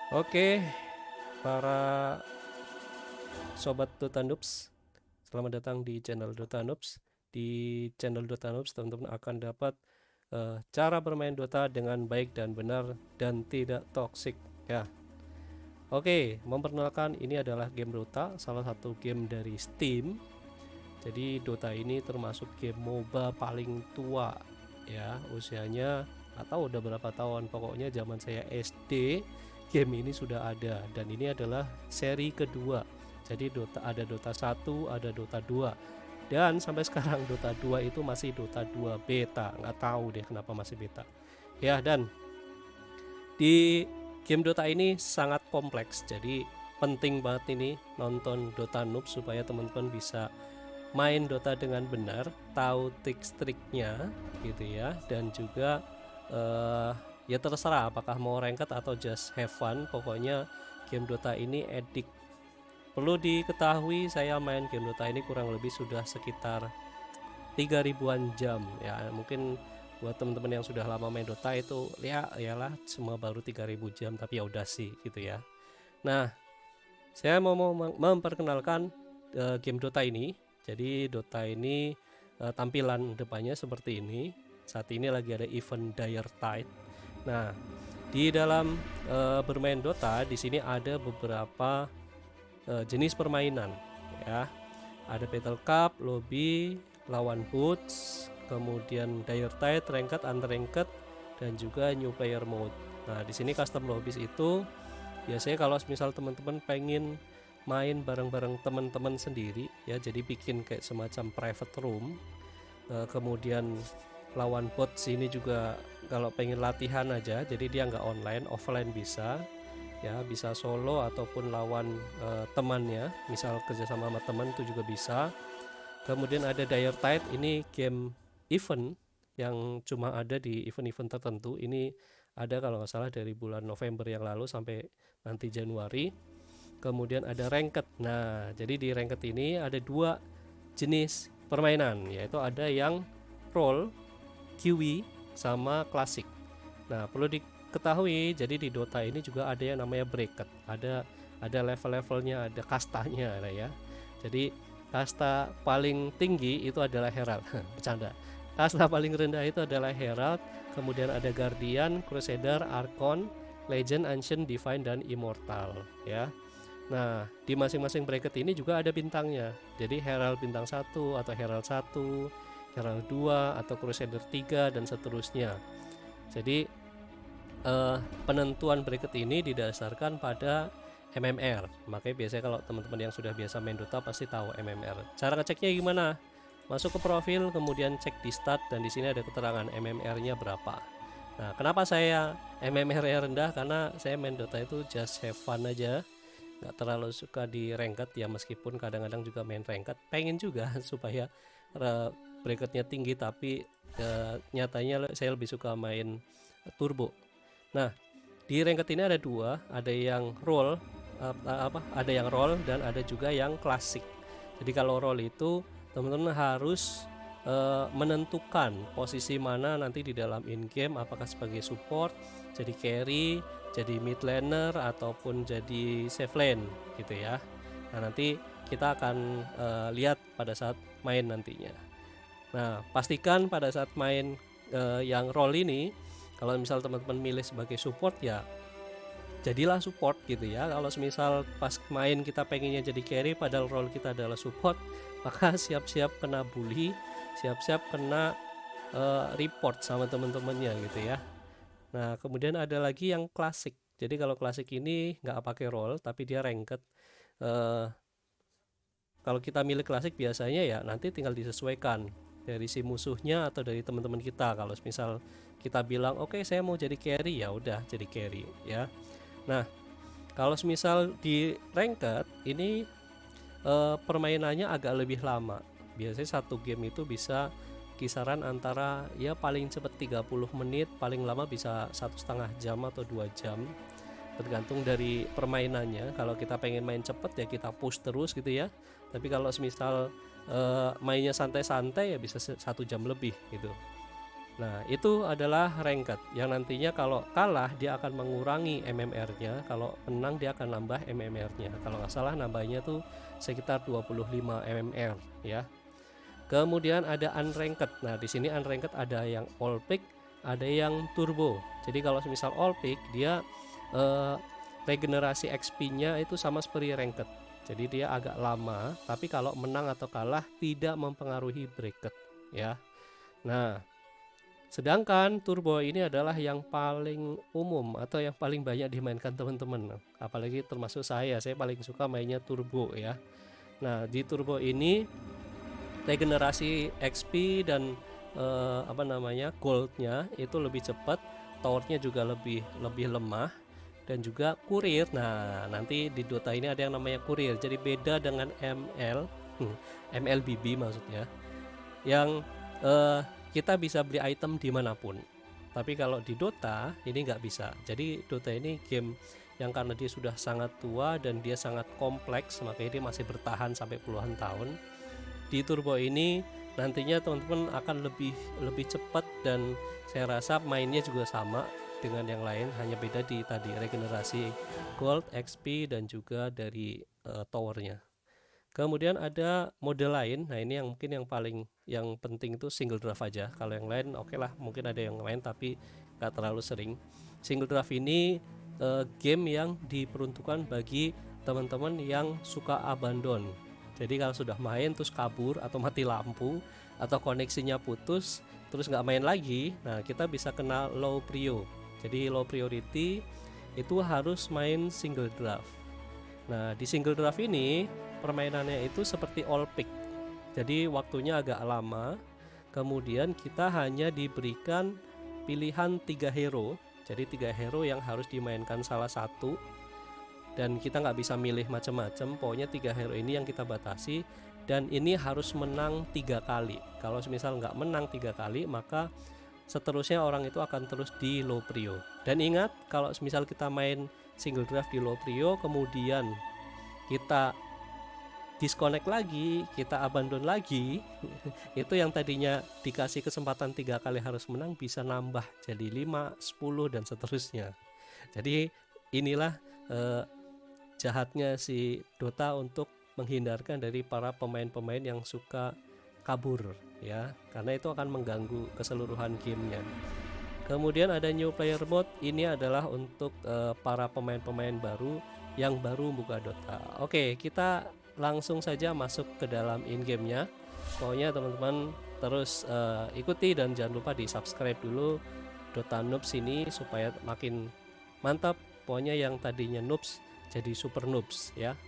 Oke, para sobat Dota Noobs, selamat datang di channel Dota Noobs. Di channel Dota Noobs, teman-teman akan dapat cara bermain Dota dengan baik dan benar dan tidak toksik ya. Oke, memperkenalkan, ini adalah game Dota, salah satu game dari Steam. Jadi Dota ini termasuk game MOBA paling tua ya, usianya atau udah berapa tahun, pokoknya zaman saya SD game ini sudah ada, dan ini adalah seri kedua. Jadi ada Dota 1, ada Dota 2, dan sampai sekarang Dota 2 itu masih Dota 2 beta, nggak tahu deh kenapa masih beta ya. Dan di game Dota ini sangat kompleks, jadi penting banget ini nonton Dota Noob supaya teman-teman bisa main Dota dengan benar, tahu trik-triknya gitu ya. Dan juga ya terserah apakah mau ranked atau just have fun, pokoknya game Dota ini edik. Perlu diketahui, saya main game Dota ini kurang lebih sudah sekitar 3000-an jam ya. Mungkin buat teman-teman yang sudah lama main Dota itu ya iyalah semua baru 3000 jam, tapi ya udah sih gitu ya. Nah, saya mau memperkenalkan game Dota ini. Jadi Dota ini tampilan depannya seperti ini. Saat ini lagi ada event Dire Tide. Nah, di dalam bermain Dota di sini ada beberapa jenis permainan ya. Ada Battle Cup, Lobby, lawan Boots, kemudian Dire Tide, Ranked, Unranked, dan juga New Player Mode. Nah, di sini custom lobbies itu biasanya kalau misal teman-teman pengen main bareng-bareng teman-teman sendiri ya, jadi bikin kayak semacam private room. Kemudian lawan bot sini juga kalau pengen latihan aja, jadi dia nggak online, offline bisa ya, bisa solo ataupun lawan temannya, misal kerjasama sama teman itu juga bisa. Kemudian ada Dire Tide, ini game event yang cuma ada di event-event tertentu. Ini ada kalau nggak salah dari bulan November yang lalu sampai nanti Januari. Kemudian ada Ranked. Nah, jadi di Ranked ini ada dua jenis permainan, yaitu ada yang role, QE, sama klasik. Nah, perlu diketahui, jadi di Dota ini juga ada yang namanya bracket. Ada level-levelnya, ada kastanya ya. Jadi kasta paling tinggi itu adalah Herald. Bercanda. Kasta paling rendah itu adalah Herald, kemudian ada Guardian, Crusader, Archon, Legend, Ancient, Divine, dan Immortal ya. Nah, di masing-masing bracket ini juga ada bintangnya. Jadi Herald bintang 1 atau Herald 1, Herald 2 atau Crusader 3 dan seterusnya. Jadi penentuan bracket ini didasarkan pada MMR. Makanya biasanya kalau teman-teman yang sudah biasa main Dota pasti tahu MMR. Cara ngeceknya gimana? Masuk ke profil, kemudian cek di stat, dan di sini ada keterangan MMR-nya berapa. Nah, kenapa saya MMR-nya rendah? Karena saya main Dota itu just have fun aja, nggak terlalu suka di ranked ya, meskipun kadang-kadang juga main ranked, pengen juga supaya bracketnya tinggi, tapi nyatanya saya lebih suka main turbo. Nah, di ranked ini ada dua, ada yang roll ada yang roll dan ada juga yang klasik. Jadi kalau roll itu teman-teman harus menentukan posisi mana nanti di dalam in game, apakah sebagai support, jadi carry, jadi mid laner, ataupun jadi safe lane gitu ya. Nah, nanti kita akan lihat pada saat main nantinya. Nah, pastikan pada saat main yang role ini, kalau misal teman-teman milih sebagai support ya jadilah support gitu ya. Kalau misal pas main kita pengennya jadi carry padahal role kita adalah support, maka siap-siap kena bully, siap-siap kena report sama teman-temannya gitu ya. Nah, kemudian ada lagi yang klasik. Jadi kalau klasik ini nggak pakai role tapi dia ranked. Kalau kita milih klasik biasanya ya nanti tinggal disesuaikan dari si musuhnya atau dari teman-teman kita. Kalau misal kita bilang oke, saya mau jadi carry, ya udah jadi carry ya. Nah, kalau misal di ranked ini permainannya agak lebih lama. Biasanya satu game itu bisa kisaran antara ya paling cepat 30 menit, paling lama bisa 1,5 jam atau 2 jam, tergantung dari permainannya. Kalau kita pengen main cepet ya kita push terus gitu ya, tapi kalau misal mainnya santai-santai ya bisa 1 jam lebih gitu. Nah, itu adalah ranked yang nantinya kalau kalah dia akan mengurangi MMR-nya, kalau menang dia akan nambah MMR-nya. Kalau nggak salah nambahnya tuh sekitar 25 MMR ya. Kemudian ada unranked. Nah, di sini unranked ada yang all pick, ada yang turbo. Jadi kalau misal all pick dia regenerasi XP-nya itu sama seperti ranked. Jadi dia agak lama, tapi kalau menang atau kalah tidak mempengaruhi bracket ya. Nah, sedangkan turbo ini adalah yang paling umum atau yang paling banyak dimainkan teman-teman. Apalagi termasuk saya paling suka mainnya turbo ya. Nah, di turbo ini regenerasi XP dan goldnya itu lebih cepat, towernya juga lebih lemah, dan juga kurir. Nah, nanti di Dota ini ada yang namanya kurir. Jadi beda dengan MLBB maksudnya, yang kita bisa beli item dimanapun. Tapi kalau di Dota ini nggak bisa. Jadi Dota ini game yang karena dia sudah sangat tua dan dia sangat kompleks, makanya dia masih bertahan sampai puluhan tahun. Di turbo ini nantinya teman-teman akan lebih cepat, dan saya rasa mainnya juga sama dengan yang lain, hanya beda di tadi regenerasi gold, XP, dan juga dari towernya. Kemudian ada mode lain. Nah, ini yang mungkin yang penting itu single draft aja. Kalau yang lain oke lah, mungkin ada yang main tapi gak terlalu sering. Single draft ini game yang diperuntukkan bagi teman-teman yang suka abandon. Jadi kalau sudah main terus kabur atau mati lampu atau koneksinya putus terus nggak main lagi, nah kita bisa kena low prio. Jadi low priority itu harus main single draft. Nah, di single draft ini permainannya itu seperti all pick. Jadi waktunya agak lama. Kemudian kita hanya diberikan pilihan 3 hero. Jadi 3 hero yang harus dimainkan salah satu, dan kita nggak bisa milih macam-macam. Pokoknya 3 hero ini yang kita batasi, dan ini harus menang 3 kali. Kalau misal nggak menang 3 kali, maka seterusnya orang itu akan terus di low prio. Dan ingat, kalau misal kita main single draft di low prio, kemudian kita disconnect lagi, kita abandon lagi itu yang tadinya dikasih kesempatan 3 kali harus menang bisa nambah jadi 5, 10 dan seterusnya. Jadi inilah jahatnya si Dota untuk menghindarkan dari para pemain-pemain yang suka kabur ya, karena itu akan mengganggu keseluruhan gamenya. Kemudian ada new player mode. Ini adalah untuk para pemain-pemain baru yang baru buka Dota. Oke, kita langsung saja masuk ke dalam in-game-nya. Pokoknya teman-teman terus ikuti dan jangan lupa di subscribe dulu Dota Noobs ini supaya makin mantap. Pokoknya yang tadinya noobs jadi super noobs ya.